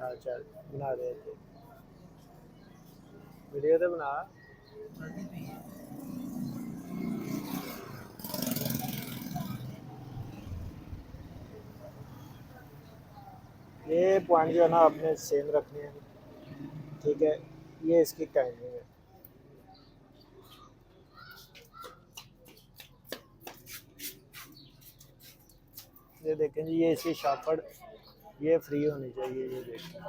अच्छा बना रहे थे वीडियो तो बना। ये पॉइंट जो है ना आपने सेम रखने हैं। ठीक है, ये इसकी टाइमिंग है। ये देखें जी, ये इसकी शार्पड़ ये फ्री होनी चाहिए, ये देखें।